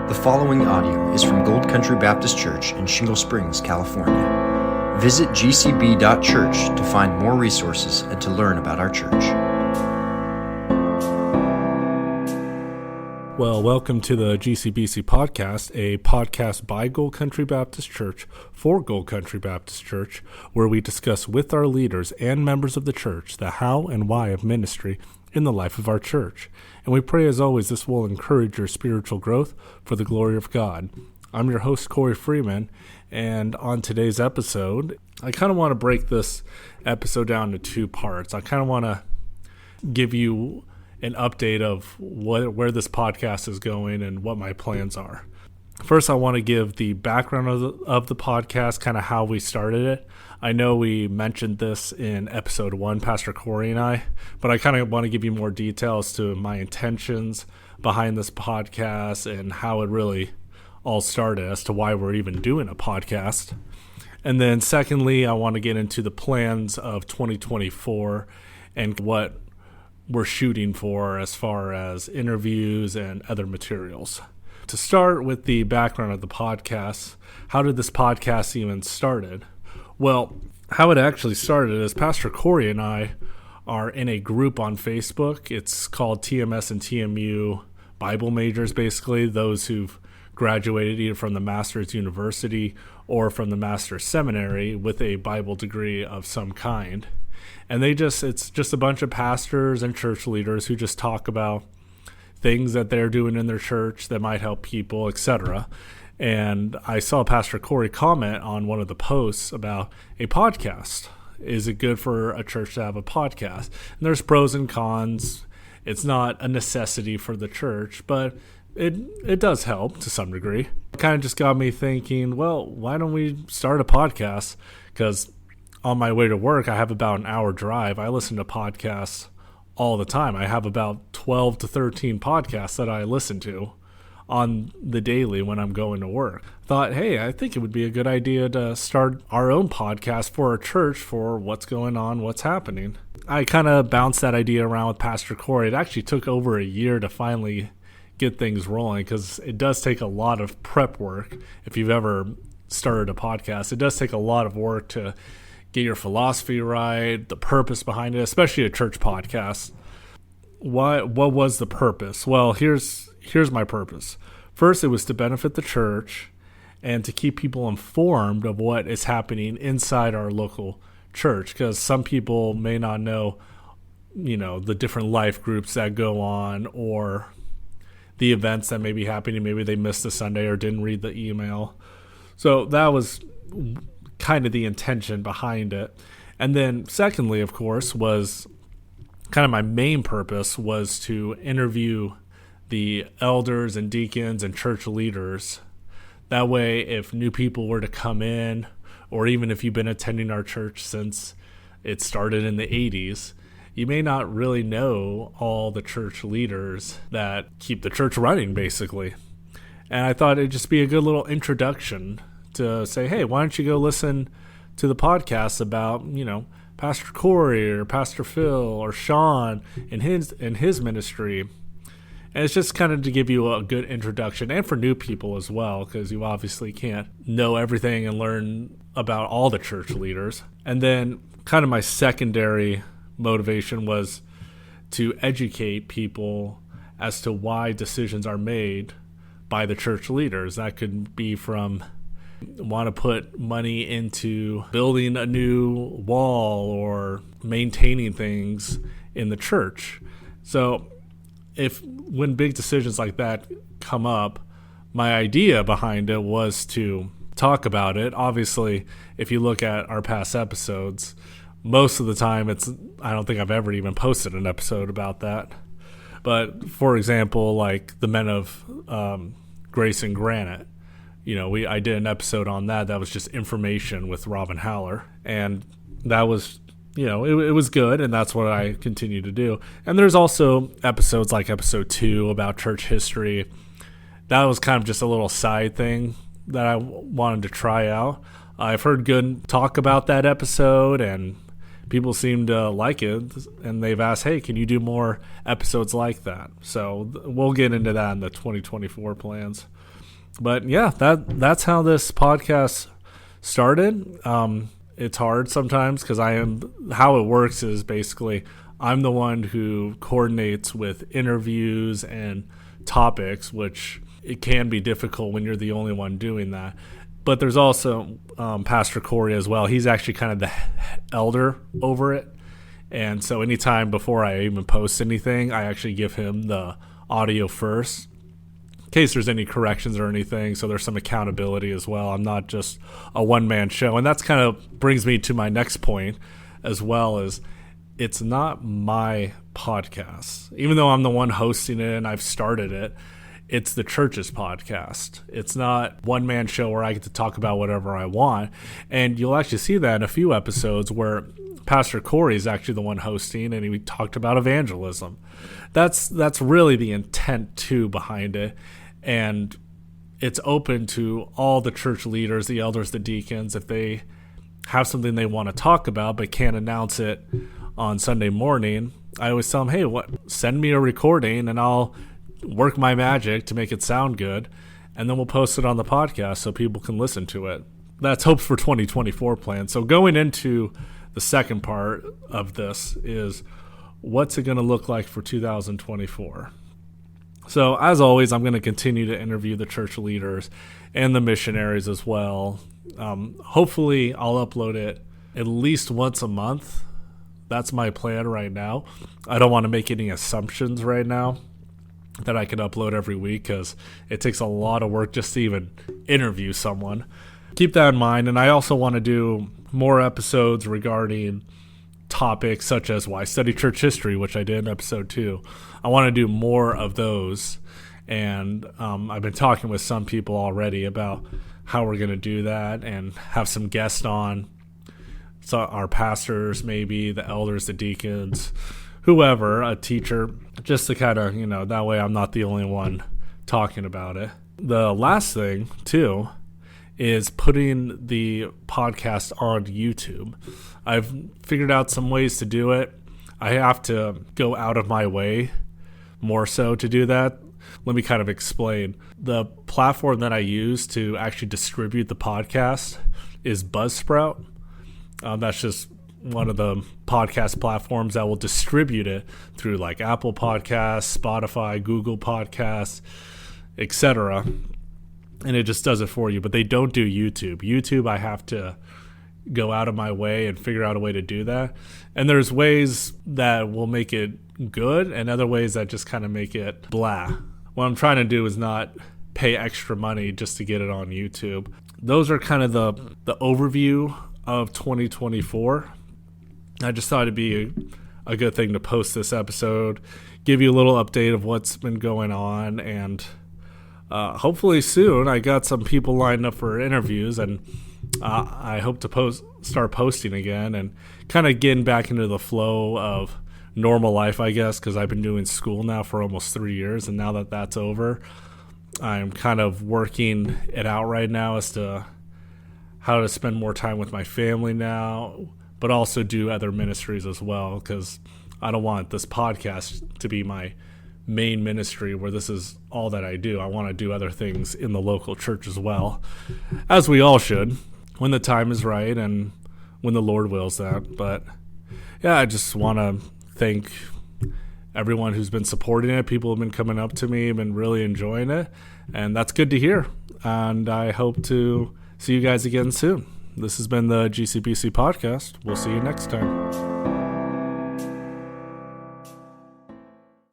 The following audio is from Gold Country Baptist Church in Shingle Springs, California. Visit gcb.church to find more resources and to learn about our church. Well, welcome to the GCBC podcast, a podcast by Gold Country Baptist Church for Gold Country Baptist Church, where we discuss with our leaders and members of the church the how and why of ministry in the life of our church. And we pray, as always, this will encourage your spiritual growth for the glory of God. I'm your host, Corey Freeman, and on today's episode, I kind of want to break this episode down into two parts. I kind of want to give you an update of where this podcast is going and what my plans are. First, I want to give the background of the podcast, kind of how we started it. I know we mentioned this in episode 1, Pastor Corey and I, but I kind of want to give you more details to my intentions behind this podcast and how it really all started as to why we're even doing a podcast. And then secondly, I want to get into the plans of 2024 and what we're shooting for as far as interviews and other materials. To start with the background of the podcast, how did this podcast even started? Well, how it actually started is Pastor Corey and I are in a group on Facebook. It's called TMS and TMU Bible majors, basically, those who've graduated either from the Master's University or from the Master's Seminary with a Bible degree of some kind. And it's just a bunch of pastors and church leaders who just talk about things that they're doing in their church that might help people, etc. And I saw Pastor Corey comment on one of the posts about a podcast. Is it good for a church to have a podcast? And there's pros and cons. It's not a necessity for the church, but it does help to some degree. It kind of just got me thinking, well, why don't we start a podcast? Because on my way to work, I have about an hour drive. I listen to podcasts all the time. I have about 12 to 13 podcasts that I listen to on the daily when I'm going to work. Thought, hey, I think it would be a good idea to start our own podcast for our church for what's going on, what's happening. I kind of bounced that idea around with Pastor Corey. It actually took over a year to finally get things rolling because it does take a lot of prep work. If you've ever started a podcast, it does take a lot of work to get your philosophy right, the purpose behind it, especially a church podcast. What was the purpose? Well, here's my purpose. First, it was to benefit the church and to keep people informed of what is happening inside our local church, because some people may not know, the different life groups that go on or the events that may be happening. Maybe they missed a Sunday or didn't read the email. So that was kind of the intention behind it. And then secondly, of course, was kind of my main purpose was to interview the elders and deacons and church leaders. That way, if new people were to come in, or even if you've been attending our church since it started in the 80s, you may not really know all the church leaders that keep the church running, basically. And I thought it'd just be a good little introduction to say, hey, why don't you go listen to the podcast about, Pastor Corey or Pastor Phil or Sean and his ministry. And it's just kind of to give you a good introduction, and for new people as well, because you obviously can't know everything and learn about all the church leaders. And then kind of my secondary motivation was to educate people as to why decisions are made by the church leaders. That could be from want to put money into building a new wall or maintaining things in the church. So when big decisions like that come up, my idea behind it was to talk about it. Obviously, if you look at our past episodes, most of the time I don't think I've ever even posted an episode about that. But for example, like the Men of Grace and Granite, I did an episode on that. That was just information with Robin Haller. And that was, it was good. And that's what I continue to do. And there's also episodes like episode 2 about church history. That was kind of just a little side thing that I wanted to try out. I've heard good talk about that episode, and people seem to like it, and they've asked, hey, can you do more episodes like that? So we'll get into that in the 2024 plans. But yeah, that's how this podcast started. It's hard sometimes because how it works is basically I'm the one who coordinates with interviews and topics, which it can be difficult when you're the only one doing that. But there's also Pastor Corey as well. He's actually kind of the elder over it. And so anytime before I even post anything, I actually give him the audio first in case there's any corrections or anything. So there's some accountability as well. I'm not just a one-man show. And that's kind of brings me to my next point as well, is it's not my podcast. Even though I'm the one hosting it and I've started it, it's the church's podcast. It's not one-man show where I get to talk about whatever I want. And you'll actually see that in a few episodes where Pastor Corey is actually the one hosting, and we talked about evangelism. That's really the intent, too, behind it. And it's open to all the church leaders, the elders, the deacons, if they have something they want to talk about but can't announce it on Sunday morning. I always tell them, hey, send me a recording, and I'll work my magic to make it sound good, and then we'll post it on the podcast so people can listen to it. That's hopes for 2024 plan. So going into the second part of this is, what's it going to look like for 2024? So as always, I'm going to continue to interview the church leaders and the missionaries as well. Hopefully I'll upload it at least once a month. That's my plan right now. I don't want to make any assumptions right now that I can upload every week, because it takes a lot of work just to even interview someone. Keep that in mind. And I also want to do more episodes regarding topics such as why study church history, which I did in episode 2. I want to do more of those. And I've been talking with some people already about how we're going to do that and have some guests on. So our pastors, maybe the elders, the deacons, whoever, a teacher, just to kind of, that way I'm not the only one talking about it. The last thing, too, is putting the podcast on YouTube. I've figured out some ways to do it. I have to go out of my way more so to do that. Let me kind of explain. The platform that I use to actually distribute the podcast is Buzzsprout. That's just one of the podcast platforms that will distribute it through like Apple Podcasts, Spotify, Google Podcasts, etc. And it just does it for you. But they don't do YouTube. YouTube, I have to go out of my way and figure out a way to do that. And there's ways that will make it good and other ways that just kind of make it blah. What I'm trying to do is not pay extra money just to get it on YouTube. Those are kind of the overview of 2024. I just thought it'd be a good thing to post this episode, give you a little update of what's been going on, and hopefully soon I got some people lined up for interviews, and I hope to start posting again and kind of getting back into the flow of normal life, I guess, because I've been doing school now for almost 3 years, and now that that's over, I'm kind of working it out right now as to how to spend more time with my family now, but also do other ministries as well, because I don't want this podcast to be my main ministry where this is all that I do. I want to do other things in the local church as well, as we all should, when the time is right and when the Lord wills that. But yeah, I just want to thank everyone who's been supporting it. People have been coming up to me, been really enjoying it, and that's good to hear. And I hope to see you guys again soon. This has been the GCBC podcast. We'll see you next time.